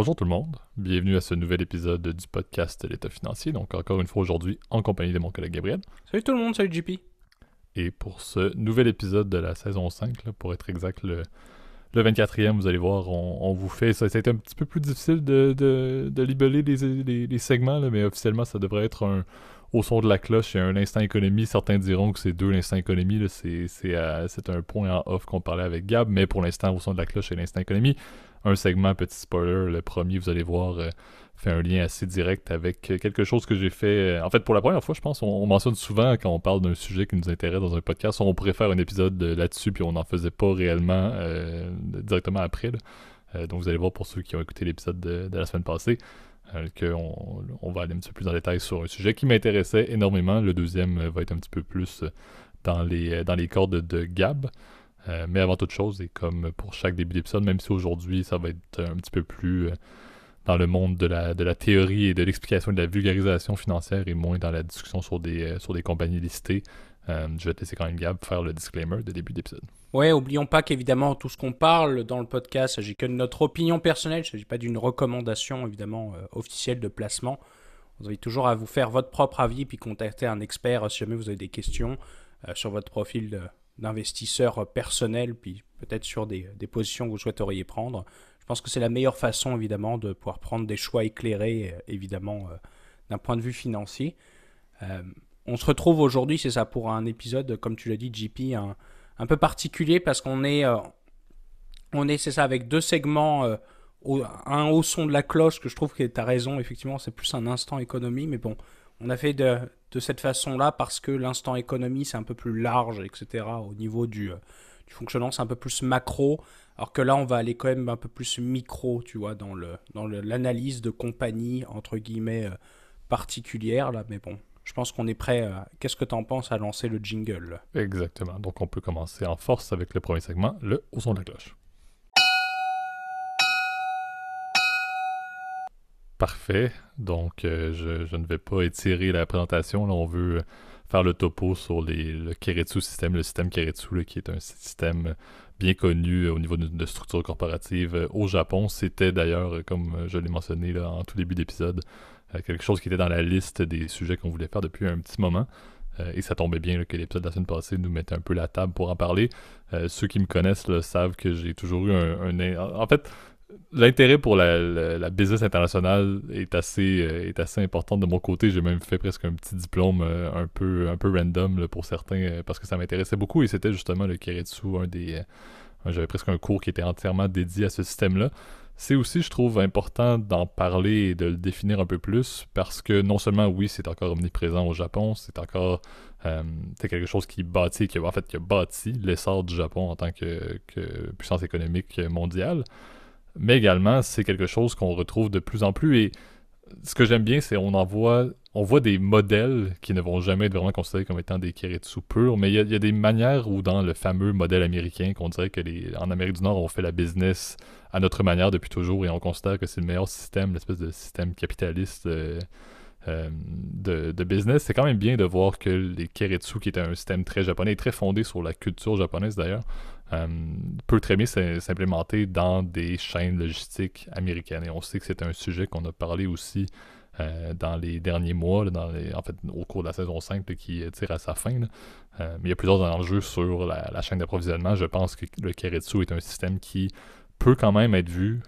Bonjour tout le monde, bienvenue à ce nouvel épisode du podcast L'État financier, donc encore une fois aujourd'hui en compagnie de mon collègue Gabriel. Salut tout le monde, salut JP. Et pour ce nouvel épisode de la saison 5, là, pour être exact, le 24e, vous allez voir, on vous fait... Ça a été un petit peu plus difficile de libeller les segments, là, mais officiellement ça devrait être au son de la cloche et un instant économie. Certains diront que c'est deux l'instant économie, là, c'est un point en off qu'on parlait avec Gab, mais pour l'instant au son de la cloche et l'instant économie. Un segment, petit spoiler, le premier, vous allez voir, fait un lien assez direct avec quelque chose que j'ai fait. En fait, pour la première fois, je pense, on mentionne souvent quand on parle d'un sujet qui nous intéresse dans un podcast, on pourrait faire un épisode là-dessus, puis on n'en faisait pas réellement directement après. Donc vous allez voir pour ceux qui ont écouté l'épisode de la semaine passée, qu'on va aller un petit peu plus en détail sur un sujet qui m'intéressait énormément. Le deuxième va être un petit peu plus dans les cordes de Gab. Mais avant toute chose, et comme pour chaque début d'épisode, même si aujourd'hui ça va être un petit peu plus dans le monde de la théorie et de l'explication et de la vulgarisation financière et moins dans la discussion sur des compagnies listées, je vais te laisser quand même Gab faire le disclaimer de début d'épisode. Ouais, oublions pas qu'évidemment tout ce qu'on parle dans le podcast, il ne s'agit que de notre opinion personnelle, il ne s'agit pas d'une recommandation évidemment officielle de placement. Vous avez toujours à vous faire votre propre avis puis contacter un expert si jamais vous avez des questions sur votre profil d'investisseur personnel puis peut-être sur des positions que vous souhaiteriez prendre. Je pense que c'est la meilleure façon évidemment de pouvoir prendre des choix éclairés évidemment d'un point de vue financier. On se retrouve aujourd'hui, c'est ça, pour un épisode, comme tu l'as dit JP, un peu particulier parce qu'on est, c'est ça, avec deux segments, un au son de la cloche, que je trouve que tu as raison, effectivement, c'est plus un instant économie, mais bon, on a fait de cette façon-là parce que l'instant économie, c'est un peu plus large, etc. Au niveau du fonctionnement, c'est un peu plus macro, alors que là, on va aller quand même un peu plus micro, tu vois, dans l'analyse de compagnie, entre guillemets, particulière, là, mais bon. Je pense qu'on est prêt. Qu'est-ce que tu en penses à lancer le jingle? Exactement. Donc on peut commencer en force avec le premier segment, le au son de la cloche. Parfait. Donc je ne vais pas étirer la présentation. Là, on veut faire le topo sur le Keiretsu système, le système Keiretsu, là, qui est un système bien connu au niveau de structure corporative au Japon. C'était d'ailleurs, comme je l'ai mentionné là, en tout début d'épisode, quelque chose qui était dans la liste des sujets qu'on voulait faire depuis un petit moment. Et ça tombait bien là, que l'épisode de la semaine passée nous mettait un peu la table pour en parler. Ceux qui me connaissent là, savent que j'ai toujours eu En fait, l'intérêt pour la business internationale est assez important de mon côté. J'ai même fait presque un petit diplôme un peu random là, pour certains parce que ça m'intéressait beaucoup et c'était justement le Keiretsu, j'avais presque un cours qui était entièrement dédié à ce système-là. C'est aussi, je trouve, important d'en parler et de le définir un peu plus parce que non seulement, oui, c'est encore omniprésent au Japon, c'est encore c'est quelque chose qui a bâti l'essor du Japon en tant que puissance économique mondiale, mais également, c'est quelque chose qu'on retrouve de plus en plus et ce que j'aime bien, c'est on voit des modèles qui ne vont jamais être vraiment considérés comme étant des Keiretsu purs, mais il y a des manières où dans le fameux modèle américain, qu'on dirait que en Amérique du Nord, on fait la business à notre manière depuis toujours et on considère que c'est le meilleur système, l'espèce de système capitaliste de business. C'est quand même bien de voir que les Keiretsu, qui est un système très japonais, très fondé sur la culture japonaise d'ailleurs, peut très bien s'implémenter dans des chaînes logistiques américaines. Et on sait que c'est un sujet qu'on a parlé aussi dans les derniers mois, là, en fait au cours de la saison 5 là, qui tire à sa fin. Mais il y a plusieurs enjeux sur la chaîne d'approvisionnement. Je pense que le Keiretsu est un système qui peut quand même être vu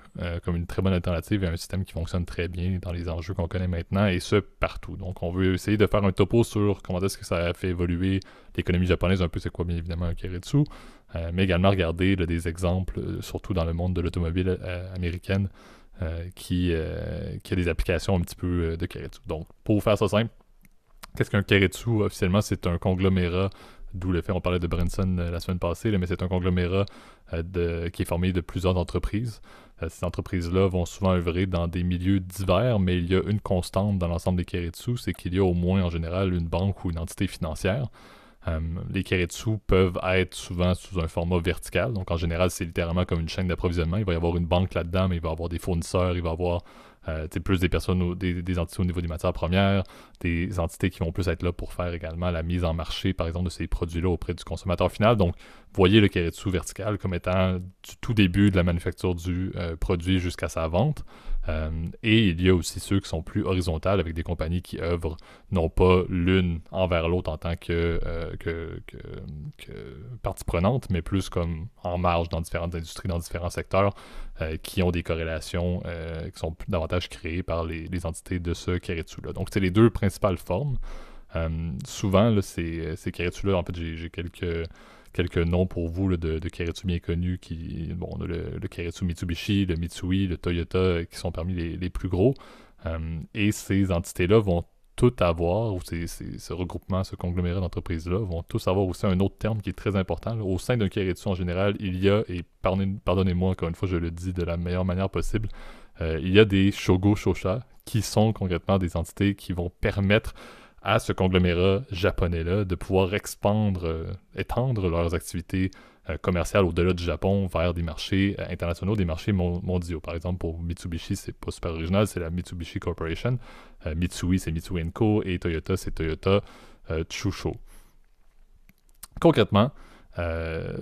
comme une très bonne alternative à un système qui fonctionne très bien dans les enjeux qu'on connaît maintenant, et ce, partout. Donc, on veut essayer de faire un topo sur comment est-ce que ça a fait évoluer l'économie japonaise, un peu c'est quoi, bien évidemment, un Keiretsu, mais également regarder là, des exemples, surtout dans le monde de l'automobile américaine, qui a des applications un petit peu de Keiretsu. Donc, pour faire ça simple, qu'est-ce qu'un Keiretsu? Officiellement, c'est un conglomérat, d'où le fait, on parlait de Branson la semaine passée, là, mais c'est un conglomérat qui est formé de plusieurs entreprises. Ces entreprises-là vont souvent œuvrer dans des milieux divers, mais il y a une constante dans l'ensemble des Keiretsu, c'est qu'il y a au moins en général une banque ou une entité financière. Les Keiretsu peuvent être souvent sous un format vertical, donc en général c'est littéralement comme une chaîne d'approvisionnement. Il va y avoir une banque là-dedans, mais il va y avoir des fournisseurs, il va y avoir plus des personnes, des entités au niveau des matières premières, des entités qui vont plus être là pour faire également la mise en marché, par exemple, de ces produits-là auprès du consommateur final. Donc, voyez le Keiretsu vertical comme étant du tout début de la manufacture du produit jusqu'à sa vente. Et il y a aussi ceux qui sont plus horizontales avec des compagnies qui œuvrent non pas l'une envers l'autre en tant que partie prenante, mais plus comme en marge dans différentes industries, dans différents secteurs, qui ont des corrélations qui sont davantage créées par les entités de ce Keiretsu-là. Donc, c'est les deux principales formes. Souvent, là, ces Keiretsu-là, en fait, j'ai quelques noms pour vous là, de Keiretsu bien connus. Bon, on a le Keiretsu Mitsubishi, le Mitsui, le Toyota, qui sont parmi les plus gros. Et ces entités-là vont toutes avoir, ou ce regroupement, ce conglomérat d'entreprises-là, vont tous avoir aussi un autre terme qui est très important. Là. Au sein d'un Keiretsu en général, il y a, et pardonnez-moi encore une fois, je le dis de la meilleure manière possible, il y a des Shogo Shosha, qui sont concrètement des entités qui vont permettre à ce conglomérat japonais-là de pouvoir étendre leurs activités commerciales au-delà du Japon vers des marchés internationaux, des marchés mondiaux. Par exemple, pour Mitsubishi, c'est pas super original, c'est la Mitsubishi Corporation. Mitsui, c'est Mitsui & Co. Et Toyota, c'est Toyota Tsusho. Concrètement,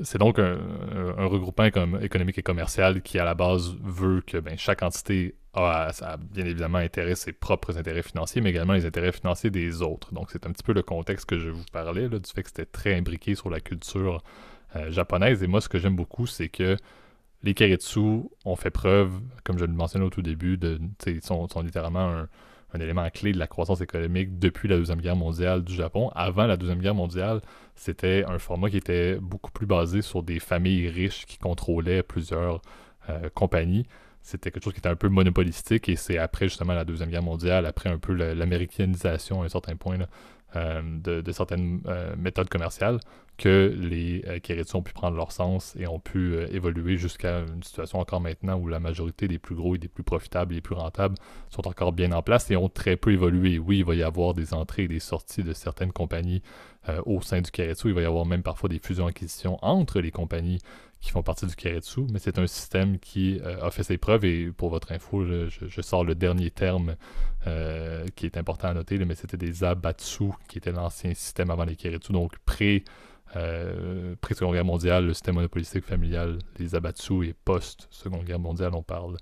c'est donc un regroupement économique et commercial qui, à la base, veut que chaque entité a bien évidemment ses propres intérêts financiers, mais également les intérêts financiers des autres. Donc, c'est un petit peu le contexte que je vous parlais, là, du fait que c'était très imbriqué sur la culture japonaise. Et moi, ce que j'aime beaucoup, c'est que les Keiretsu ont fait preuve, comme je le mentionnais au tout début, sont littéralement un élément clé de la croissance économique depuis la Deuxième Guerre mondiale du Japon. Avant la Deuxième Guerre mondiale, c'était un format qui était beaucoup plus basé sur des familles riches qui contrôlaient plusieurs compagnies. C'était quelque chose qui était un peu monopolistique, et c'est après justement la Deuxième Guerre mondiale, après un peu l'américanisation à un certain point là, de certaines méthodes commerciales, que les Keiretsu ont pu prendre leur sens et ont pu évoluer jusqu'à une situation encore maintenant où la majorité des plus gros et des plus profitables et des plus rentables sont encore bien en place et ont très peu évolué. Oui, il va y avoir des entrées et des sorties de certaines compagnies au sein du Keiretsu. Il va y avoir même parfois des fusions-acquisitions entre les compagnies qui font partie du Keiretsu, mais c'est un système qui a fait ses preuves. Et pour votre info, je sors le dernier terme qui est important à noter, mais c'était des Abatsu, qui était l'ancien système avant les Keiretsu, donc pré-Seconde Guerre mondiale, le système monopolistique familial, les Abatsu, et post-Seconde Guerre mondiale, on parle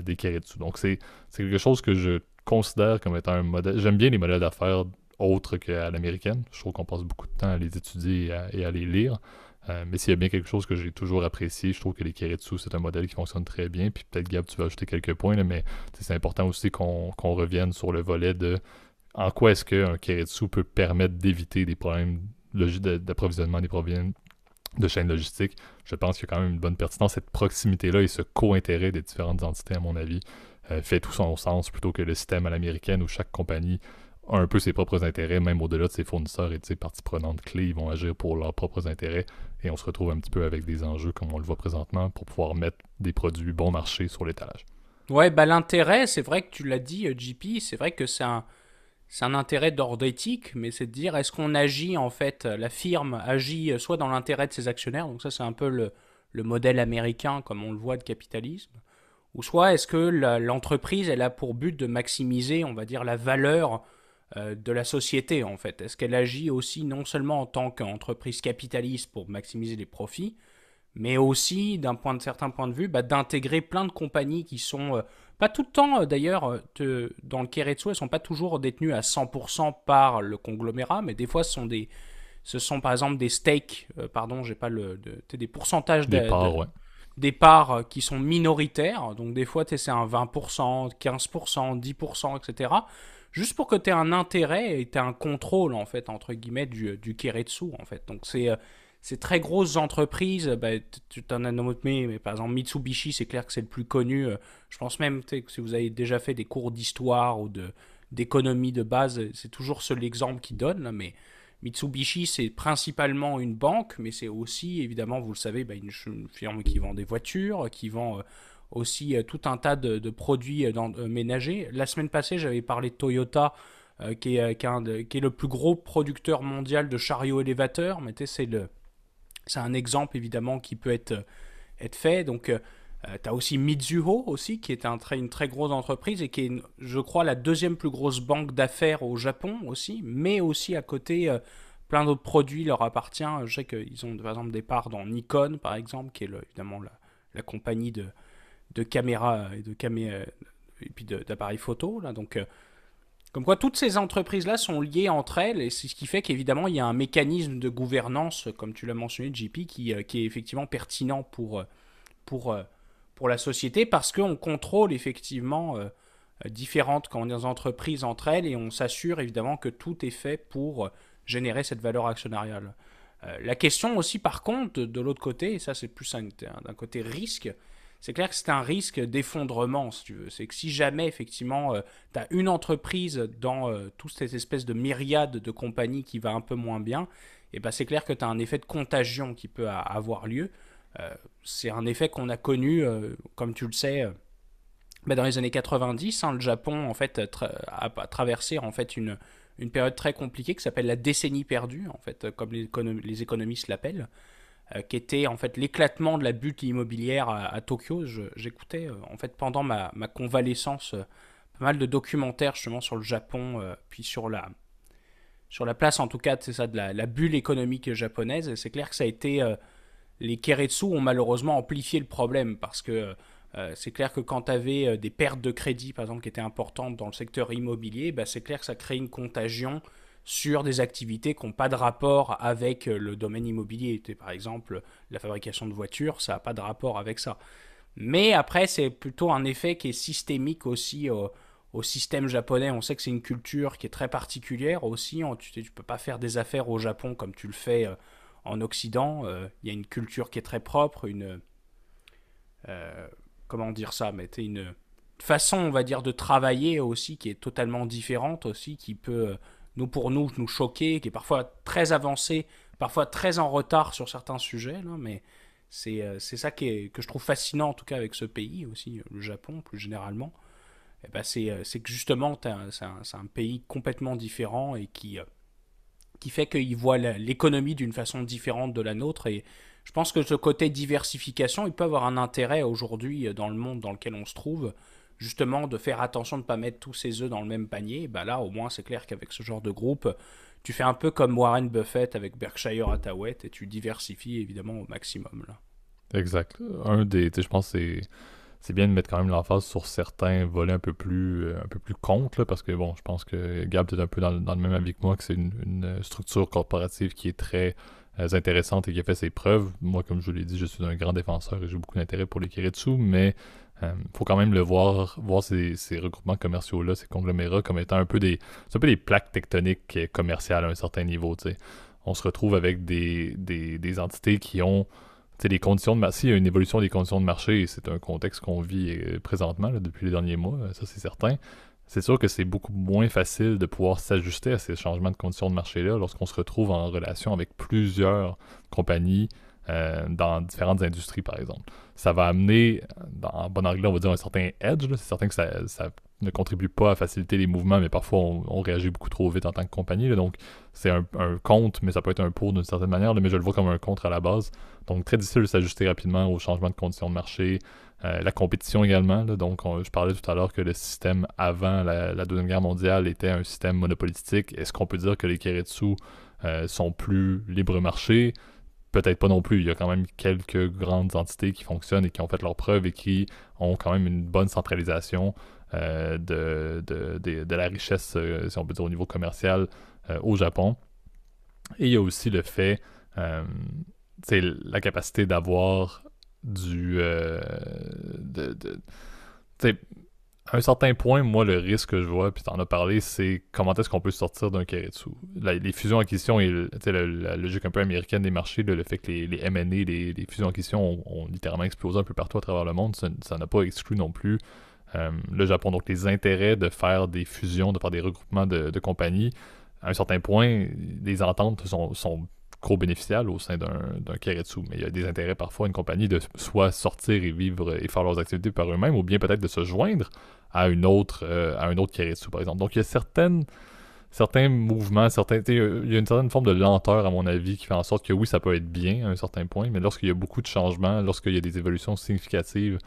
des Keiretsu. Donc c'est quelque chose que je considère comme étant un modèle. J'aime bien les modèles d'affaires autres qu'à l'américaine. Je trouve qu'on passe beaucoup de temps à les étudier et à les lire. Mais s'il y a bien quelque chose que j'ai toujours apprécié, je trouve que les Keiretsu, c'est un modèle qui fonctionne très bien. Puis peut-être, Gab, tu vas ajouter quelques points, là, mais c'est important aussi qu'on revienne sur le volet de en quoi est-ce qu'un Keiretsu peut permettre d'éviter des problèmes d'approvisionnement, des problèmes de chaîne logistique. Je pense qu'il y a quand même une bonne pertinence. Cette proximité-là et ce co-intérêt des différentes entités, à mon avis, fait tout son sens, plutôt que le système à l'américaine où chaque compagnie a un peu ses propres intérêts, même au-delà de ses fournisseurs et de ses parties prenantes clés. Ils vont agir pour leurs propres intérêts, et on se retrouve un petit peu avec des enjeux comme on le voit présentement pour pouvoir mettre des produits bon marché sur l'étalage. Ouais, l'intérêt, c'est vrai que tu l'as dit, JP, c'est vrai que c'est un intérêt d'ordre éthique, mais c'est de dire, est-ce qu'on agit, en fait, la firme agit soit dans l'intérêt de ses actionnaires, donc ça c'est un peu le modèle américain comme on le voit de capitalisme, ou soit est-ce que l'entreprise, elle a pour but de maximiser, on va dire, la valeur de la société, en fait. Est-ce qu'elle agit aussi non seulement en tant qu'entreprise capitaliste pour maximiser les profits, mais aussi, certain point de vue, d'intégrer plein de compagnies qui sont, pas tout le temps d'ailleurs, dans le Keiretsu, elles ne sont pas toujours détenues à 100% par le conglomérat, mais des fois ce sont par exemple des stakes, pardon, j'ai pas des pourcentages Des parts, ouais. des parts qui sont minoritaires, donc des fois c'est un 20%, 15%, 10%, etc. Juste pour que tu aies un intérêt et tu aies un contrôle, en fait, entre guillemets, du Keiretsu, en fait. Donc ces très grosses entreprises, tu t'en as nommé, mais par exemple Mitsubishi, c'est clair que c'est le plus connu. Je pense même que si vous avez déjà fait des cours d'histoire ou d'économie de base, c'est toujours l'exemple qu'ils donnent, là, mais Mitsubishi, c'est principalement une banque, mais c'est aussi, évidemment, vous le savez, une firme qui vend des voitures, qui vend aussi tout un tas de produits ménagers. La semaine passée, j'avais parlé de Toyota, qui est le plus gros producteur mondial de chariots élévateurs, mais c'est un exemple, évidemment, qui peut être fait. Donc, tu as aussi Mizuho, aussi, qui est une très grosse entreprise et qui est, je crois, la deuxième plus grosse banque d'affaires au Japon aussi, mais aussi à côté, plein d'autres produits leur appartiennent. Je sais qu'ils ont, par exemple, des parts dans Nikon, par exemple, qui est évidemment la compagnie de caméras et et puis d'appareils photo. Là, donc, comme quoi, toutes ces entreprises-là sont liées entre elles, et c'est ce qui fait qu'évidemment, il y a un mécanisme de gouvernance, comme tu l'as mentionné, JP, qui est effectivement pertinent pour, euh, pour la société, parce qu'on contrôle effectivement différentes entreprises entre elles, et on s'assure évidemment que tout est fait pour générer cette valeur actionnariale. La question aussi, par contre, de l'autre côté, et ça c'est plus d'un côté risque, c'est clair que c'est un risque d'effondrement, si tu veux. C'est que si jamais, effectivement, tu as une entreprise dans toute cette espèce de myriade de compagnies qui va un peu moins bien, et ben c'est clair que tu as un effet de contagion qui peut avoir lieu. C'est un effet qu'on a connu, comme tu le sais, dans les années 90. Hein, le Japon, en fait, a traversé en fait, une période très compliquée qui s'appelle la décennie perdue, en fait, comme les économistes l'appellent, qui était en fait l'éclatement de la bulle immobilière à Tokyo. J'écoutais en fait pendant ma convalescence pas mal de documentaires justement sur le Japon, puis sur la place en tout cas, c'est ça, de la bulle économique japonaise. Et c'est clair que ça a été les Keiretsu ont malheureusement amplifié le problème parce que c'est clair que quand tu avais des pertes de crédit, par exemple, qui étaient importantes dans le secteur immobilier, bah, c'est clair que ça crée une contagion sur des activités qui n'ont pas de rapport avec le domaine immobilier. Par exemple, la fabrication de voitures, ça n'a pas de rapport avec ça. Mais après, c'est plutôt un effet qui est systémique aussi au système japonais. On sait que c'est une culture qui est très particulière aussi. Tu ne peux pas faire des affaires au Japon comme tu le fais en Occident. Il y a une culture qui est très propre, comment dire ça, mais une façon, on va dire, de travailler aussi qui est totalement différente aussi, qui peut, nous choquer, qui est parfois très avancée, parfois très en retard sur certains sujets, là, mais c'est ça que je trouve fascinant, en tout cas, avec ce pays aussi, le Japon, plus généralement. Et ben c'est que justement, c'est un pays complètement différent et qui fait qu'il voit l'économie d'une façon différente de la nôtre. Et je pense que ce côté diversification, il peut avoir un intérêt aujourd'hui dans le monde dans lequel on se trouve, justement de faire attention de ne pas mettre tous ses œufs dans le même panier. Bah là, au moins, c'est clair qu'avec ce genre de groupe, tu fais un peu comme Warren Buffett avec Berkshire Hathaway et tu diversifies évidemment au maximum. Là. Exact. Je pense que c'est bien de mettre quand même l'emphase sur certains volets un peu plus contre, là, parce que bon, je pense que Gab est un peu dans le même avis que moi, que c'est une structure corporative qui est très intéressante et qui a fait ses preuves. Moi, comme je vous l'ai dit, je suis un grand défenseur et j'ai beaucoup d'intérêt pour les Keiretsu, mais faut quand même le voir ces regroupements commerciaux-là, ces conglomérats, comme étant c'est un peu des plaques tectoniques commerciales à un certain niveau, tu sais. On se retrouve avec des entités qui ont les conditions de marché. S'il y a une évolution des conditions de marché, et c'est un contexte qu'on vit présentement là, depuis les derniers mois, ça c'est certain. C'est sûr que c'est beaucoup moins facile de pouvoir s'ajuster à ces changements de conditions de marché-là lorsqu'on se retrouve en relation avec plusieurs compagnies dans différentes industries, par exemple. Ça va amener, en bon anglais, on va dire un certain edge. Là. C'est certain que ça ne contribue pas à faciliter les mouvements, mais parfois on réagit beaucoup trop vite en tant que compagnie. Là. Donc c'est un contre, mais ça peut être un pour d'une certaine manière, là, mais je le vois comme un contre à la base. Donc très difficile de s'ajuster rapidement aux changements de conditions de marché. La compétition également. Là. Donc je parlais tout à l'heure que le système avant la Deuxième Guerre mondiale était un système monopolistique. Est-ce qu'on peut dire que les Keiretsu sont plus libre marché? Peut-être pas non plus. Il y a quand même quelques grandes entités qui fonctionnent et qui ont fait leurs preuves et qui ont quand même une bonne centralisation de la richesse, si on peut dire, au niveau commercial au Japon. Et il y a aussi le fait, c'est la capacité d'avoir à un certain point, moi, le risque que je vois, puis t'en as parlé, c'est comment est-ce qu'on peut sortir d'un Keiretsu. Les fusions-acquisitions et la logique un peu américaine des marchés, le fait que les M&A, les fusions-acquisitions ont littéralement explosé un peu partout à travers le monde, ça n'a pas exclu non plus le Japon. Donc les intérêts de faire des fusions, de faire des regroupements de compagnies, à un certain point, les ententes sont co-bénéficiales au sein d'un Keiretsu. Mais il y a des intérêts parfois à une compagnie de soit sortir et vivre et faire leurs activités par eux-mêmes, ou bien peut-être de se joindre à un autre Keiretsu, par exemple. Donc il y a certains mouvements, il y a une certaine forme de lenteur, à mon avis, qui fait en sorte que oui, ça peut être bien à un certain point, mais lorsqu'il y a beaucoup de changements, lorsqu'il y a des évolutions significatives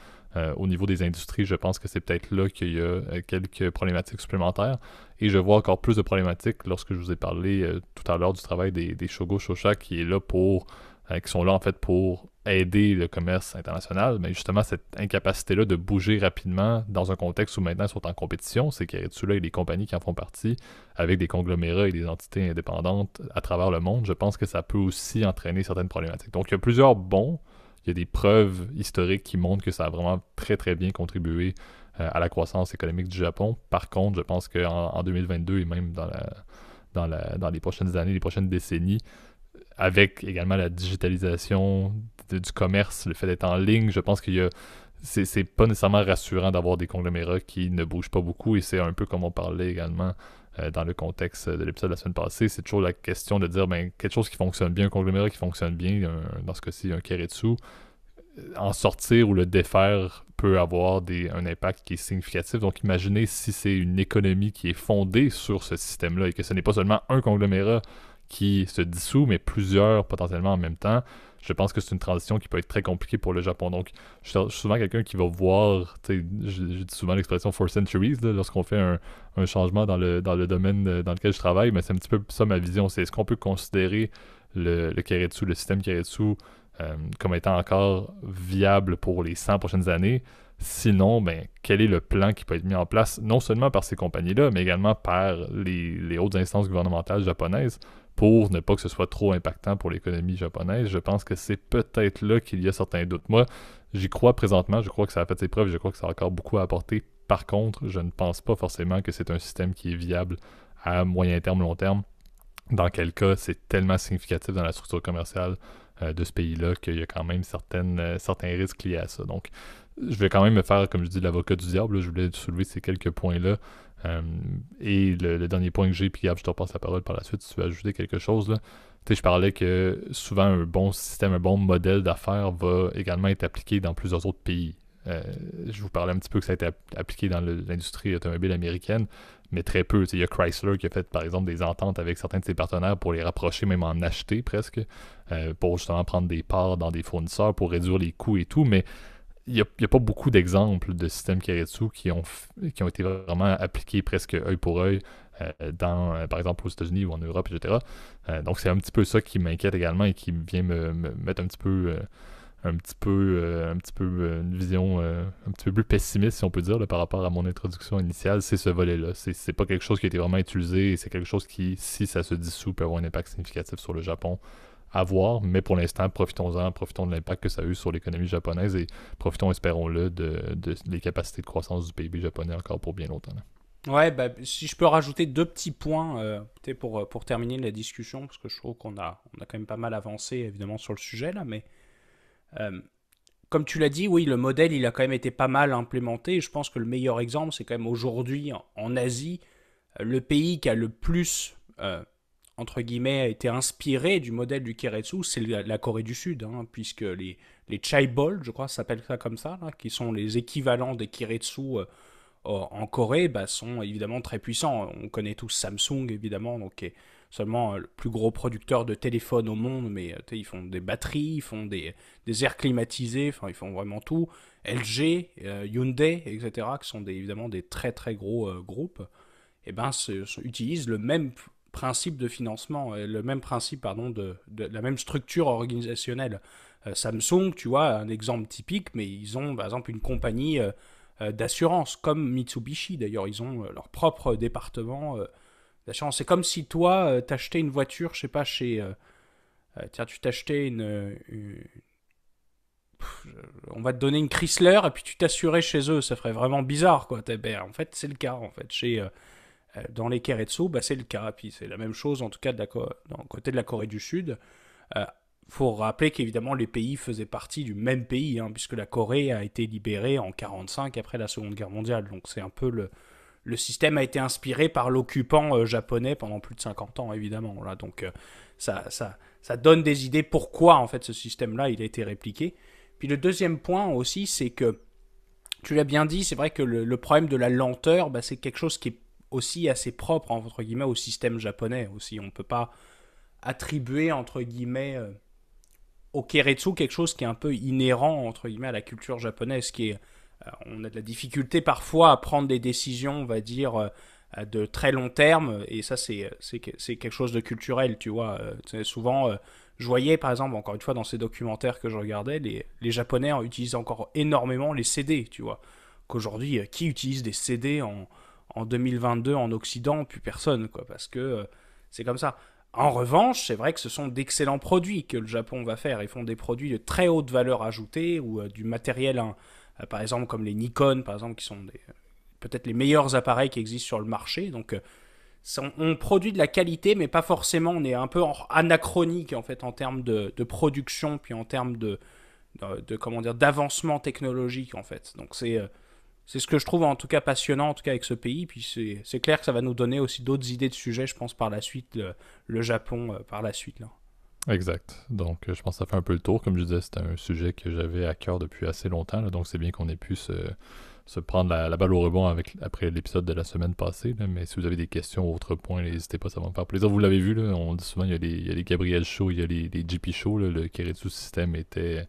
au niveau des industries, je pense que c'est peut-être là qu'il y a quelques problématiques supplémentaires. Et je vois encore plus de problématiques lorsque je vous ai parlé tout à l'heure du travail des Shogo Shosha qui sont là en fait pour aider le commerce international, mais justement cette incapacité-là de bouger rapidement dans un contexte où maintenant ils sont en compétition, c'est Keiretsu-là et les compagnies qui en font partie, avec des conglomérats et des entités indépendantes à travers le monde, je pense que ça peut aussi entraîner certaines problématiques. Donc il y a plusieurs bons, il y a des preuves historiques qui montrent que ça a vraiment très très bien contribué à la croissance économique du Japon. Par contre, je pense qu'en 2022 et même dans les prochaines années, les prochaines décennies, avec également la digitalisation du commerce, le fait d'être en ligne, je pense qu'il y a c'est pas nécessairement rassurant d'avoir des conglomérats qui ne bougent pas beaucoup, et c'est un peu comme on parlait également dans le contexte de l'épisode de la semaine passée, c'est toujours la question de dire ben, quelque chose qui fonctionne bien, un conglomérat qui fonctionne bien, dans ce cas-ci un Keiretsu, en sortir ou le défaire peut avoir un impact qui est significatif. Donc imaginez si c'est une économie qui est fondée sur ce système-là et que ce n'est pas seulement un conglomérat qui se dissout, mais plusieurs potentiellement en même temps. Je pense que c'est une transition qui peut être très compliquée pour le Japon. Donc, je suis souvent quelqu'un qui va voir, je dis souvent l'expression for centuries, là, lorsqu'on fait un changement dans le domaine dans lequel je travaille, mais c'est un petit peu ça ma vision. C'est est-ce qu'on peut considérer le Keiretsu, le système Keiretsu, comme étant encore viable pour les 100 prochaines années? Sinon, ben, quel est le plan qui peut être mis en place, non seulement par ces compagnies-là, mais également par les hautes instances gouvernementales japonaises, pour ne pas que ce soit trop impactant pour l'économie japonaise? Je pense que c'est peut-être là qu'il y a certains doutes. Moi, j'y crois présentement, je crois que ça a fait ses preuves, je crois que ça a encore beaucoup à apporter. Par contre, je ne pense pas forcément que c'est un système qui est viable à moyen terme, long terme. Dans quel cas, c'est tellement significatif dans la structure commerciale de ce pays-là qu'il y a quand même certains risques liés à ça. Donc, je vais quand même me faire, comme je dis, l'avocat du diable. Là. Je voulais soulever ces quelques points-là. Et le dernier point que j'ai, puis Gab, je te repasse la parole par la suite si tu veux ajouter quelque chose. Là. Tu sais, je parlais que souvent un bon système, un bon modèle d'affaires va également être appliqué dans plusieurs autres pays. Je vous parlais un petit peu que ça a été appliqué dans l'industrie automobile américaine, mais très peu. Il y a Chrysler qui a fait, par exemple, des ententes avec certains de ses partenaires pour les rapprocher, même en acheter presque, pour justement prendre des parts dans des fournisseurs pour réduire les coûts et tout, mais il n'y a pas beaucoup d'exemples de systèmes Keiretsu qui ont été vraiment appliqués presque œil pour œil par exemple aux États-Unis ou en Europe, etc. Donc c'est un petit peu ça qui m'inquiète également et qui vient me mettre un petit peu une vision un petit peu plus pessimiste, si on peut dire, là, par rapport à mon introduction initiale. C'est ce volet-là. C'est pas quelque chose qui a été vraiment utilisé, et c'est quelque chose qui, si ça se dissout, peut avoir un impact significatif sur le Japon. À voir, mais pour l'instant, profitons de l'impact que ça a eu sur l'économie japonaise, et profitons, espérons-le, des capacités de croissance du PIB japonais encore pour bien longtemps. Là. Ouais, bah, si je peux rajouter deux petits points peut-être pour terminer la discussion, parce que je trouve qu'on a quand même pas mal avancé évidemment sur le sujet là, mais comme tu l'as dit, oui, le modèle il a quand même été pas mal implémenté. Je pense que le meilleur exemple, c'est quand même aujourd'hui en Asie, le pays qui a le plus entre guillemets, a été inspiré du modèle du Keiretsu, c'est la Corée du Sud, hein, puisque les chaebol, je crois, ça s'appelle ça comme ça, là, qui sont les équivalents des Keiretsu en Corée, bah, sont évidemment très puissants. On connaît tous Samsung, évidemment, donc, qui est seulement le plus gros producteur de téléphones au monde, mais ils font des batteries, ils font des airs climatisés, enfin, ils font vraiment tout. LG, Hyundai, etc., qui sont évidemment des très très gros groupes, et ben, utilisent le même principe de financement, le même principe, pardon, de la même structure organisationnelle. Samsung, tu vois, un exemple typique, mais ils ont par exemple une compagnie d'assurance, comme Mitsubishi d'ailleurs, ils ont leur propre département d'assurance. C'est comme si toi, t'achetais une voiture, je sais pas, tiens, tu t'achetais on va te donner une Chrysler et puis tu t'assurais chez eux, ça ferait vraiment bizarre, quoi. Ben, en fait, c'est le cas, en fait, dans les Keiretsu, bah, c'est le cas. Puis c'est la même chose, en tout cas, côté de la Corée du Sud. Faut rappeler qu'évidemment, les pays faisaient partie du même pays, hein, puisque la Corée a été libérée en 1945 après la Seconde Guerre mondiale. Donc c'est un peu le système a été inspiré par l'occupant japonais pendant plus de 50 ans, évidemment. Là. Donc ça donne des idées pourquoi, en fait, ce système-là, il a été répliqué. Puis le deuxième point aussi, c'est que, tu l'as bien dit, c'est vrai que le problème de la lenteur, bah, c'est quelque chose qui est aussi assez propre, entre guillemets, au système japonais aussi. On ne peut pas attribuer, entre guillemets, au Keiretsu quelque chose qui est un peu inhérent, entre guillemets, à la culture japonaise, qui est on a de la difficulté parfois à prendre des décisions, on va dire, de très long terme, et ça c'est quelque chose de culturel, tu vois. Souvent, je voyais par exemple, encore une fois dans ces documentaires que je regardais, les Japonais utilisent encore énormément les CD, tu vois. Qu'aujourd'hui, qui utilise des CD en 2022 en Occident? Plus personne, quoi, parce que c'est comme ça. En revanche, c'est vrai que ce sont d'excellents produits que le Japon va faire. Ils font des produits de très haute valeur ajoutée ou du matériel, hein, par exemple comme les Nikon, par exemple, qui sont peut-être les meilleurs appareils qui existent sur le marché. Donc, on produit de la qualité, mais pas forcément. On est un peu anachronique en fait en termes de production, puis en termes comment dire, d'avancement technologique en fait. Donc, c'est ce que je trouve en tout cas passionnant en tout cas avec ce pays. Puis c'est clair que ça va nous donner aussi d'autres idées de sujets, je pense, par la suite, le Japon par la suite là. Exact. Donc, je pense que ça fait un peu le tour. Comme je disais, c'était un sujet que j'avais à cœur depuis assez longtemps, là, donc c'est bien qu'on ait pu se prendre la balle au rebond après l'épisode de la semaine passée. Là. Mais si vous avez des questions ou autres points, n'hésitez pas, ça va me faire plaisir. Vous l'avez vu, là, on dit souvent, il y a les Gabriel Show, il y a les GP Show. Là, le Keiretsu System était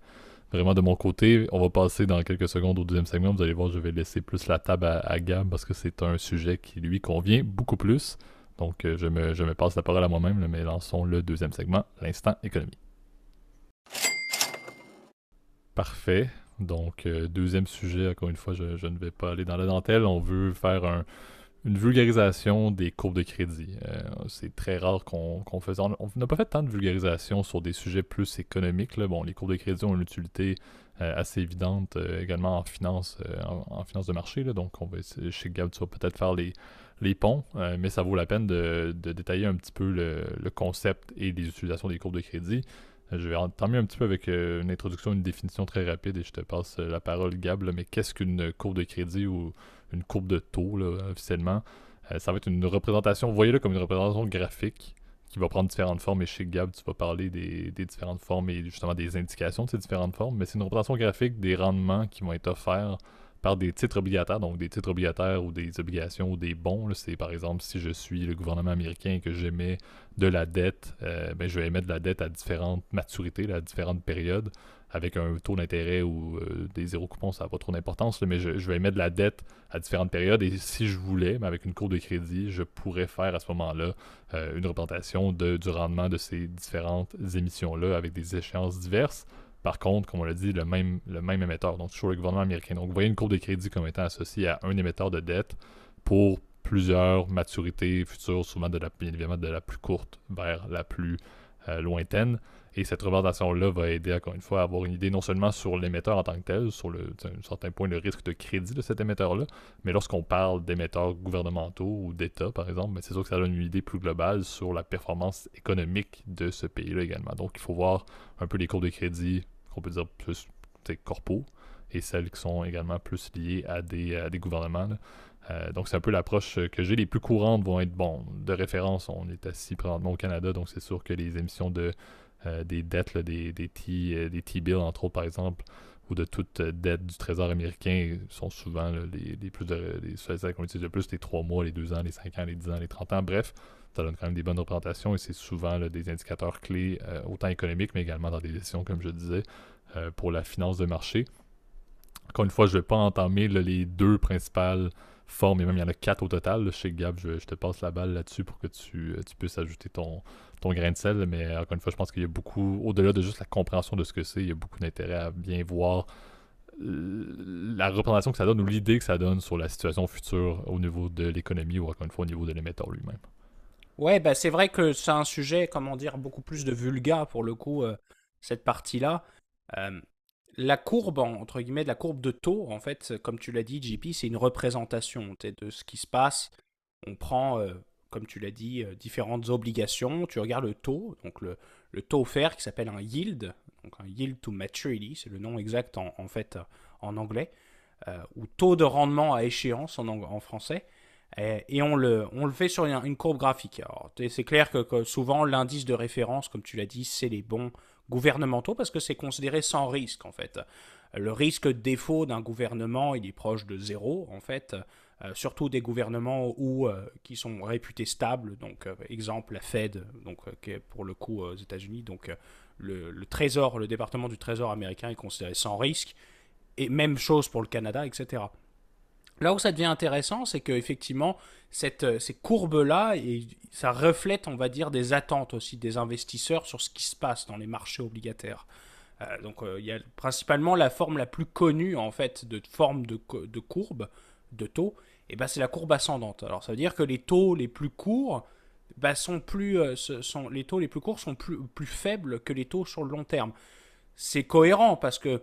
vraiment de mon côté. On va passer dans quelques secondes au deuxième segment. Vous allez voir, je vais laisser plus la table à Gab parce que c'est un sujet qui lui convient beaucoup plus. Donc, je me passe la parole à moi-même, là, mais lançons le deuxième segment, l'instant économie. Parfait. Donc, deuxième sujet, encore une fois, je ne vais pas aller dans la dentelle. On veut faire une vulgarisation des courbes de crédit. C'est très rare qu'on fasse... On n'a pas fait tant de vulgarisation sur des sujets plus économiques. Là. Bon, les courbes de crédit ont une utilité assez évidente également en finance, en finance de marché. Là. Donc, chez Gab, tu vas peut-être faire les ponts, mais ça vaut la peine de détailler un petit peu le concept et les utilisations des courbes de crédit. Je vais entamer un petit peu avec une introduction, une définition très rapide et je te passe la parole, Gab. Là. Mais qu'est-ce qu'une courbe de crédit ou une courbe de taux, là, officiellement? Ça va être une représentation, voyez-le comme une représentation graphique qui va prendre différentes formes. Et chez Gab, tu vas parler des différentes formes et justement des indications de ces différentes formes. Mais c'est une représentation graphique des rendements qui vont être offerts par des titres obligataires, donc des titres obligataires ou des obligations ou des bons. Là, c'est par exemple si je suis le gouvernement américain et que j'émets de la dette, ben, je vais émettre de la dette à différentes maturités, là, à différentes périodes, avec un taux d'intérêt ou des zéro coupons, ça n'a pas trop d'importance, là, mais je vais émettre de la dette à différentes périodes et si je voulais, mais avec une courbe de crédit, je pourrais faire à ce moment-là une représentation du rendement de ces différentes émissions-là avec des échéances diverses. Par contre, comme on l'a dit, le même émetteur, donc toujours le gouvernement américain. Donc, vous voyez une courbe de crédit comme étant associée à un émetteur de dette pour plusieurs maturités futures, souvent bien évidemment de la plus courte vers la plus lointaine. Et cette représentation-là va aider, encore une fois, à avoir une idée non seulement sur l'émetteur en tant que tel, sur un certain point le risque de crédit de cet émetteur-là, mais lorsqu'on parle d'émetteurs gouvernementaux ou d'États, par exemple, ben c'est sûr que ça donne une idée plus globale sur la performance économique de ce pays-là également. Donc, il faut voir un peu les courbes de crédit, qu'on peut dire plus corpo, et celles qui sont également plus liées à des gouvernements. Donc, c'est un peu l'approche que j'ai. Les plus courantes vont être, bon, de référence, on est assis présentement au Canada, donc c'est sûr que les émissions des dettes, là, des T-bills, entre autres, par exemple, ou de toute dette du Trésor américain sont souvent là, celles qu'on utilise le plus, les 3 mois, les 2 ans, les 5 ans, les 10 ans, les 30 ans, bref. Ça donne quand même des bonnes représentations et c'est souvent là, des indicateurs clés, autant économiques, mais également dans des décisions, comme je disais, pour la finance de marché. Encore une fois, je ne vais pas entamer là, les deux principales formes, et même il y en a 4 au total. Là, chez Gab, je te passe la balle là-dessus pour que tu puisses ajouter ton grain de sel. Mais encore une fois, je pense qu'il y a beaucoup, au-delà de juste la compréhension de ce que c'est, il y a beaucoup d'intérêt à bien voir la représentation que ça donne ou l'idée que ça donne sur la situation future au niveau de l'économie ou encore une fois au niveau de l'émetteur lui-même. Ouais, bah c'est vrai que c'est un sujet, comment dire, beaucoup plus de vulga pour le coup, cette partie-là. Euh, la courbe, entre guillemets, la courbe de taux, en fait, comme tu l'as dit, JP, c'est une représentation de ce qui se passe. On prend, comme tu l'as dit, différentes obligations. Tu regardes le taux, donc le taux offert qui s'appelle un yield, donc un yield to maturity, c'est le nom exact en fait en anglais, ou taux de rendement à échéance en français. Et on le fait sur une courbe graphique. Alors, c'est clair que souvent l'indice de référence, comme tu l'as dit, c'est les bons gouvernementaux parce que c'est considéré sans risque en fait. Le risque de défaut d'un gouvernement, il est proche de zéro en fait. Surtout des gouvernements qui sont réputés stables. Donc, exemple, la Fed, donc, qui est pour le coup aux États-Unis. Donc, le Trésor, le département du Trésor américain est considéré sans risque. Et même chose pour le Canada, etc. Là où ça devient intéressant, c'est qu'effectivement, ces courbes-là, ça reflète, on va dire, des attentes aussi des investisseurs sur ce qui se passe dans les marchés obligataires. Il y a principalement la forme la plus connue, en fait, de forme de courbe, de taux, et ben, c'est la courbe ascendante. Alors, ça veut dire que les taux les plus courts les taux les plus courts sont plus faibles que les taux sur le long terme. C'est cohérent parce que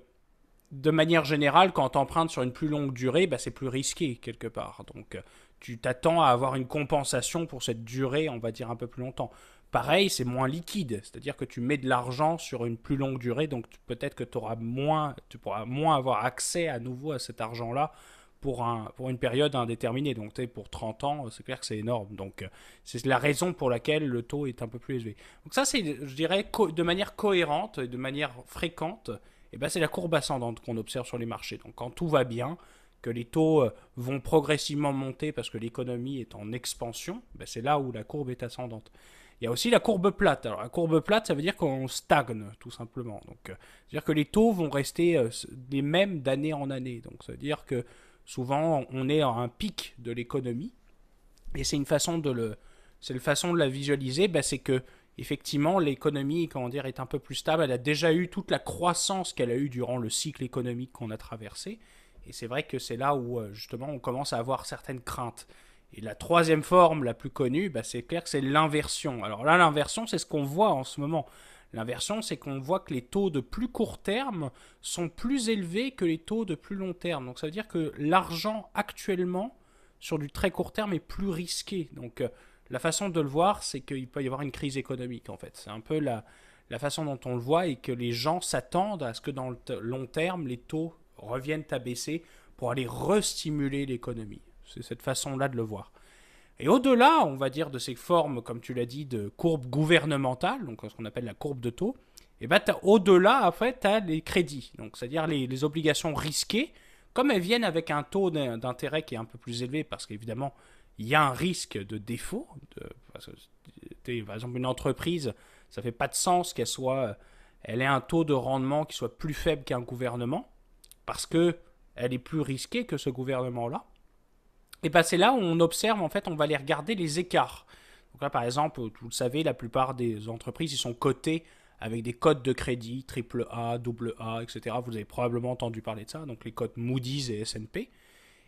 de manière générale, quand tu empruntes sur une plus longue durée, c'est plus risqué quelque part. Donc, tu t'attends à avoir une compensation pour cette durée, on va dire un peu plus longtemps. Pareil, c'est moins liquide, c'est-à-dire que tu mets de l'argent sur une plus longue durée, donc peut-être que tu pourras moins avoir accès à nouveau à cet argent-là pour une période indéterminée. Donc, pour 30 ans, c'est clair que c'est énorme. Donc, c'est la raison pour laquelle le taux est un peu plus élevé. Donc, ça, c'est, je dirais, de manière cohérente et de manière fréquente, c'est la courbe ascendante qu'on observe sur les marchés. Donc, quand tout va bien, que les taux vont progressivement monter parce que l'économie est en expansion, c'est là où la courbe est ascendante. Il y a aussi la courbe plate. Alors, la courbe plate, ça veut dire qu'on stagne, tout simplement. Donc, c'est-à-dire que les taux vont rester les mêmes d'année en année. Donc, ça veut dire que souvent, on est à un pic de l'économie. Et c'est une façon de la visualiser, c'est que effectivement l'économie, comment dire, est un peu plus stable. Elle a déjà eu toute la croissance qu'elle a eue durant le cycle économique qu'on a traversé. Et c'est vrai que c'est là où justement on commence à avoir certaines craintes. Et la troisième forme la plus connue, c'est clair que c'est l'inversion. Alors là, l'inversion, c'est ce qu'on voit en ce moment. L'inversion, c'est qu'on voit que les taux de plus court terme sont plus élevés que les taux de plus long terme. Donc ça veut dire que l'argent actuellement, sur du très court terme, est plus risqué. Donc la façon de le voir, c'est qu'il peut y avoir une crise économique en fait. C'est un peu la façon dont on le voit et que les gens s'attendent à ce que dans le long terme, les taux reviennent à baisser pour aller restimuler l'économie. C'est cette façon-là de le voir. Et au-delà, on va dire, de ces formes, comme tu l'as dit, de courbes gouvernementales, donc ce qu'on appelle la courbe de taux, au-delà, après, tu as les crédits, donc c'est-à-dire les obligations risquées, comme elles viennent avec un taux d'intérêt qui est un peu plus élevé, parce qu'évidemment, il y a un risque de défaut. Par exemple, une entreprise, ça fait pas de sens elle ait un taux de rendement qui soit plus faible qu'un gouvernement, parce que elle est plus risquée que ce gouvernement-là. Et c'est là où on observe, en fait, on va aller regarder les écarts. Donc là, par exemple, vous le savez, la plupart des entreprises, ils sont cotées avec des cotes de crédit, triple A, double A, etc. Vous avez probablement entendu parler de ça, donc les cotes Moody's et S&P.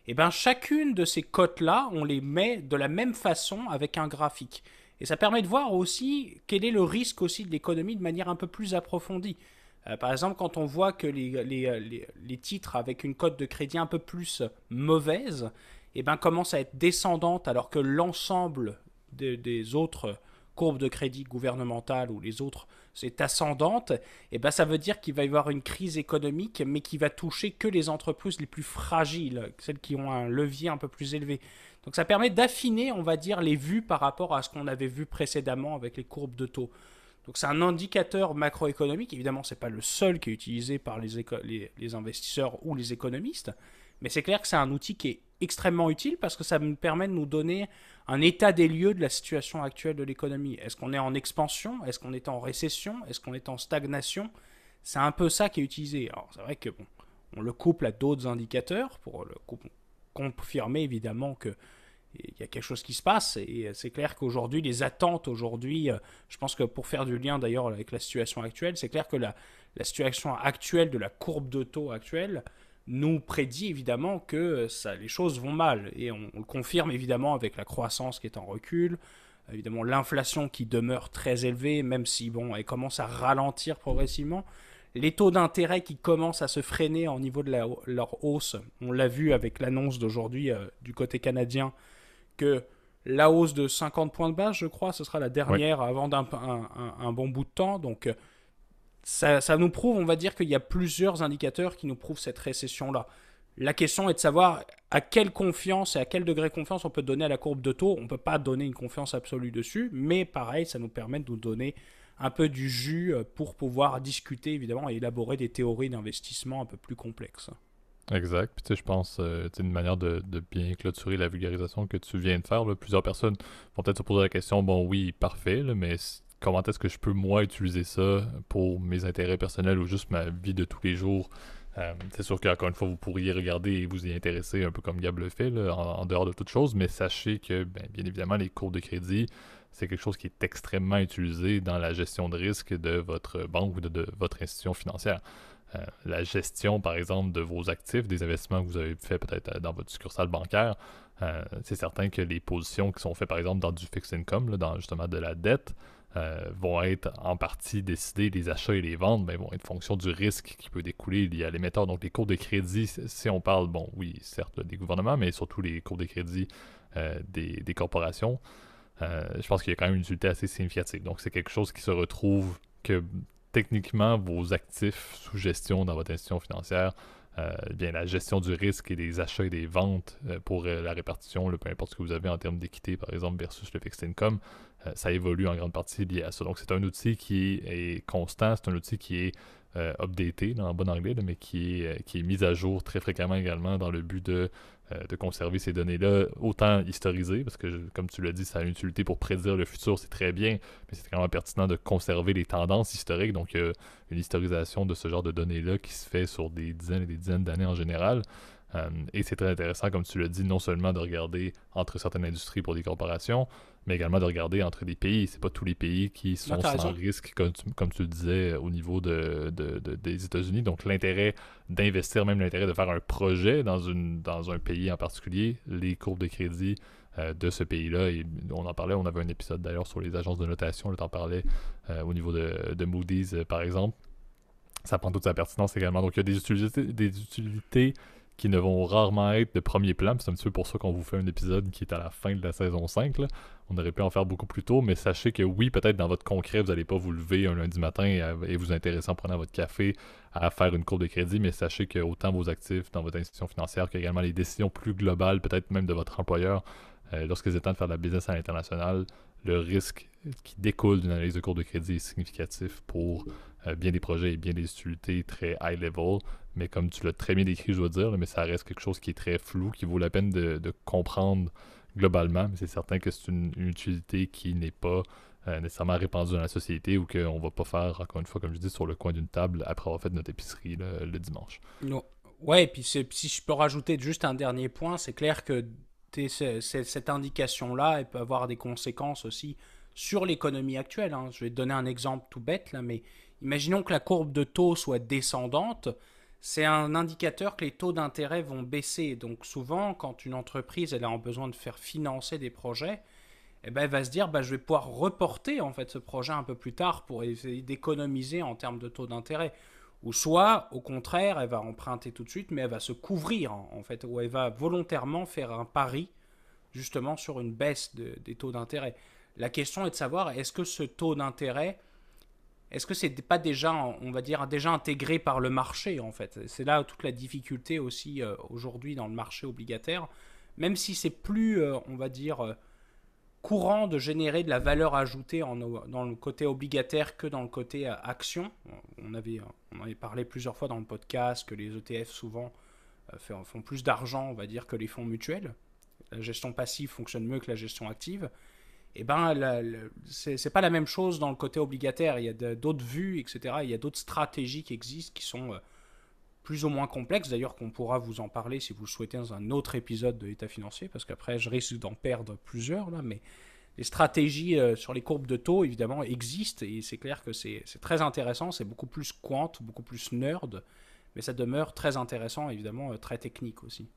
Et chacune de ces cotes-là, on les met de la même façon avec un graphique. Et ça permet de voir aussi quel est le risque aussi de l'économie de manière un peu plus approfondie. Par exemple, quand on voit que les titres avec une cote de crédit un peu plus mauvaise, commencent à être descendantes alors que l'ensemble des autres courbes de crédit gouvernementales ou les autres, c'est ascendante, ça veut dire qu'il va y avoir une crise économique, mais qui va toucher que les entreprises les plus fragiles, celles qui ont un levier un peu plus élevé. Donc ça permet d'affiner, on va dire, les vues par rapport à ce qu'on avait vu précédemment avec les courbes de taux. Donc c'est un indicateur macroéconomique, évidemment c'est pas le seul qui est utilisé par les investisseurs ou les économistes, mais c'est clair que c'est un outil qui est extrêmement utile parce que ça me permet de nous donner un état des lieux de la situation actuelle de l'économie. Est-ce qu'on est en expansion? Est-ce qu'on est en récession? Est-ce qu'on est en stagnation? C'est un peu ça qui est utilisé. Alors c'est vrai que on le couple à d'autres indicateurs pour le confirmer évidemment que il y a quelque chose qui se passe et c'est clair qu'aujourd'hui les attentes je pense que pour faire du lien d'ailleurs avec la situation actuelle, c'est clair que la situation actuelle de la courbe de taux actuelle nous prédit évidemment que les choses vont mal et on le confirme évidemment avec la croissance qui est en recul, évidemment l'inflation qui demeure très élevée même si elle commence à ralentir progressivement, les taux d'intérêt qui commencent à se freiner au niveau de leur hausse, on l'a vu avec l'annonce d'aujourd'hui du côté canadien que la hausse de 50 points de base, je crois, ce sera la dernière avant un bon bout de temps. Donc, ça nous prouve, on va dire, qu'il y a plusieurs indicateurs qui nous prouvent cette récession-là. La question est de savoir à quelle confiance et à quel degré de confiance on peut donner à la courbe de taux. On ne peut pas donner une confiance absolue dessus, mais pareil, ça nous permet de nous donner un peu du jus pour pouvoir discuter, évidemment, et élaborer des théories d'investissement un peu plus complexes. Exact. Puis tu sais, je pense, une manière de bien clôturer la vulgarisation que tu viens de faire, là, plusieurs personnes vont peut-être se poser la question, bon oui, parfait, là, mais comment est-ce que je peux moi utiliser ça pour mes intérêts personnels ou juste ma vie de tous les jours C'est sûr qu'encore une fois, vous pourriez regarder et vous y intéresser un peu comme Gab le fait, là, en dehors de toute chose, mais sachez que, bien évidemment, les courbes de crédit, c'est quelque chose qui est extrêmement utilisé dans la gestion de risque de votre banque ou de votre institution financière. La gestion, par exemple, de vos actifs, des investissements que vous avez fait peut-être dans votre succursale bancaire, c'est certain que les positions qui sont faites, par exemple, dans du fixed income, là, dans justement de la dette, vont être en partie décidées, les achats et les ventes vont être fonction du risque qui peut découler lié à l'émetteur. Donc les cours de crédit, si on parle, bon, oui, certes, là, des gouvernements, mais surtout les cours de crédit des corporations, je pense qu'il y a quand même une utilité assez significative. Donc c'est quelque chose qui se retrouve que techniquement, vos actifs sous gestion dans votre institution financière, bien la gestion du risque et des achats et des ventes pour la répartition, peu importe ce que vous avez en termes d'équité, par exemple, versus le fixed income, ça évolue en grande partie lié à ça. Donc, c'est un outil qui est constant, c'est un outil qui est updaté, en bon anglais, là, mais qui est mis à jour très fréquemment également dans le but de conserver ces données-là, autant historisées, parce que, comme tu l'as dit, ça a une utilité pour prédire le futur, c'est très bien, mais c'est quand même pertinent de conserver les tendances historiques, donc une historisation de ce genre de données-là qui se fait sur des dizaines et des dizaines d'années en général. Et c'est très intéressant, comme tu l'as dit, non seulement de regarder entre certaines industries pour des corporations, mais également de regarder entre des pays. C'est pas tous les pays qui sont sans risque, comme tu le disais, au niveau des États-Unis. Donc l'intérêt d'investir, même l'intérêt de faire un projet dans un pays en particulier, les courbes de crédit de ce pays-là, et on en parlait, on avait un épisode d'ailleurs sur les agences de notation, là t'en parlais au niveau de Moody's, par exemple. Ça prend toute sa pertinence également. Donc il y a des utilités qui ne vont rarement être de premier plan. C'est un petit peu pour ça qu'on vous fait un épisode qui est à la fin de la saison 5. Là. On aurait pu en faire beaucoup plus tôt, mais sachez que oui, peut-être dans votre concret, vous n'allez pas vous lever un lundi matin et vous intéresser en prenant votre café à faire une courbe de crédit, mais sachez que autant vos actifs dans votre institution financière qu'également les décisions plus globales, peut-être même de votre employeur, lorsque c'est temps de faire de la business à l'international, le risque qui découle d'une analyse de courbe de crédit est significatif pour bien des projets et bien des utilités très high level. Mais comme tu l'as très bien décrit, je dois dire, là, mais ça reste quelque chose qui est très flou, qui vaut la peine de comprendre globalement. Mais c'est certain que c'est une utilité qui n'est pas nécessairement répandue dans la société ou qu'on ne va pas faire, encore une fois, comme je dis, sur le coin d'une table après avoir fait notre épicerie là, le dimanche. Non. Ouais, et puis si je peux rajouter juste un dernier point, c'est clair que cette indication-là, elle peut avoir des conséquences aussi sur l'économie actuelle. Hein. Je vais te donner un exemple tout bête, là, mais imaginons que la courbe de taux soit descendante. C'est un indicateur que les taux d'intérêt vont baisser. Donc souvent, quand une entreprise elle a besoin de faire financer des projets, eh ben, elle va se dire je vais pouvoir reporter en fait ce projet un peu plus tard pour essayer d'économiser en termes de taux d'intérêt. Ou soit, au contraire, elle va emprunter tout de suite, mais elle va se couvrir en fait, ou elle va volontairement faire un pari justement sur une baisse des taux d'intérêt. La question est de savoir est-ce que ce taux d'intérêt est-ce que c'est pas déjà, on va dire, déjà intégré par le marché en fait? C'est là toute la difficulté aussi aujourd'hui dans le marché obligataire. Même si c'est plus, on va dire, courant de générer de la valeur ajoutée dans le côté obligataire que dans le côté action. On avait parlé plusieurs fois dans le podcast que les ETF souvent font plus d'argent, on va dire, que les fonds mutuels. La gestion passive fonctionne mieux que la gestion active. Eh ben, c'est pas la même chose dans le côté obligataire. Il y a d'autres vues, etc. Il y a d'autres stratégies qui existent qui sont plus ou moins complexes. D'ailleurs, qu'on pourra vous en parler si vous le souhaitez dans un autre épisode de l'état financier, parce qu'après, je risque d'en perdre plusieurs. Là, mais les stratégies sur les courbes de taux, évidemment, existent. Et c'est clair que c'est très intéressant. C'est beaucoup plus quant, beaucoup plus nerd. Mais ça demeure très intéressant, évidemment, très technique aussi.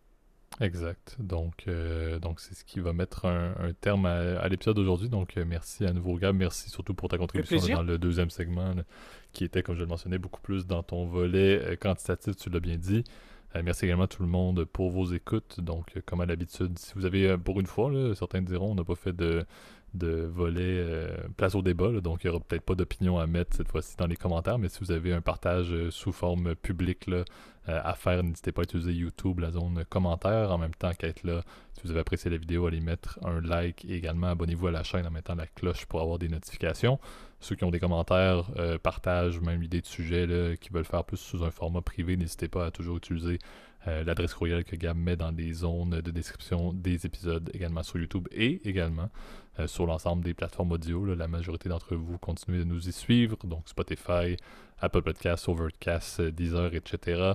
Exact. Donc c'est ce qui va mettre un terme à l'épisode d'aujourd'hui. Donc, merci à nouveau, Gab. Merci surtout pour ta contribution là, dans le deuxième segment, là, qui était, comme je le mentionnais, beaucoup plus dans ton volet quantitatif, tu l'as bien dit. Merci également à tout le monde pour vos écoutes. Donc, comme à l'habitude, si vous avez, pour une fois, là, certains diront, on n'a pas fait de volet place au débat, là, donc il n'y aura peut-être pas d'opinion à mettre cette fois-ci dans les commentaires, mais si vous avez un partage sous forme publique là, à faire, n'hésitez pas à utiliser YouTube, la zone commentaires, en même temps qu'être là. Si vous avez apprécié la vidéo, allez mettre un like et également abonnez-vous à la chaîne en mettant la cloche pour avoir des notifications. Ceux qui ont des commentaires, partagent, même idée de sujet là, qui veulent faire plus sous un format privé, n'hésitez pas à toujours utiliser l'adresse courriel que Gab met dans les zones de description des épisodes, également sur YouTube et également sur l'ensemble des plateformes audio. Là, la majorité d'entre vous continuez de nous y suivre, donc Spotify, Apple Podcasts, Overcast, Deezer, etc.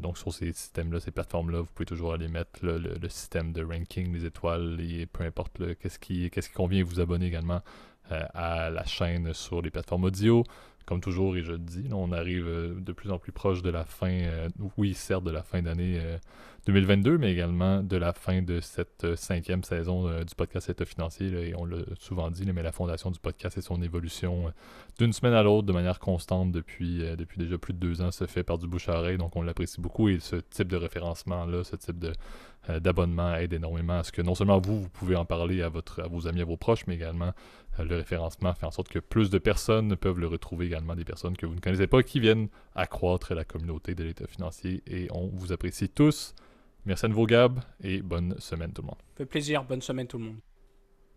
Donc sur ces systèmes-là, ces plateformes-là, vous pouvez toujours aller mettre le système de ranking, les étoiles, et peu importe qu'est-ce qui convient, vous abonner également à la chaîne sur les plateformes audio. Comme toujours, et je le dis, là, on arrive de plus en plus proche de la fin, oui, certes, de la fin d'année 2022, mais également de la fin de cette 5e saison du podcast État financier. Là, et on l'a souvent dit, là, mais la fondation du podcast et son évolution d'une semaine à l'autre de manière constante depuis déjà plus de 2 ans se fait par du bouche à oreille. Donc on l'apprécie beaucoup et ce type de référencement-là, ce type d'abonnement aide énormément à ce que non seulement vous pouvez en parler à vos amis, à vos proches, mais également le référencement fait en sorte que plus de personnes peuvent le retrouver, également des personnes que vous ne connaissez pas qui viennent accroître la communauté de l'État financier, et on vous apprécie tous. Merci à nouveau Gab et bonne semaine tout le monde. Ça fait plaisir, bonne semaine tout le monde.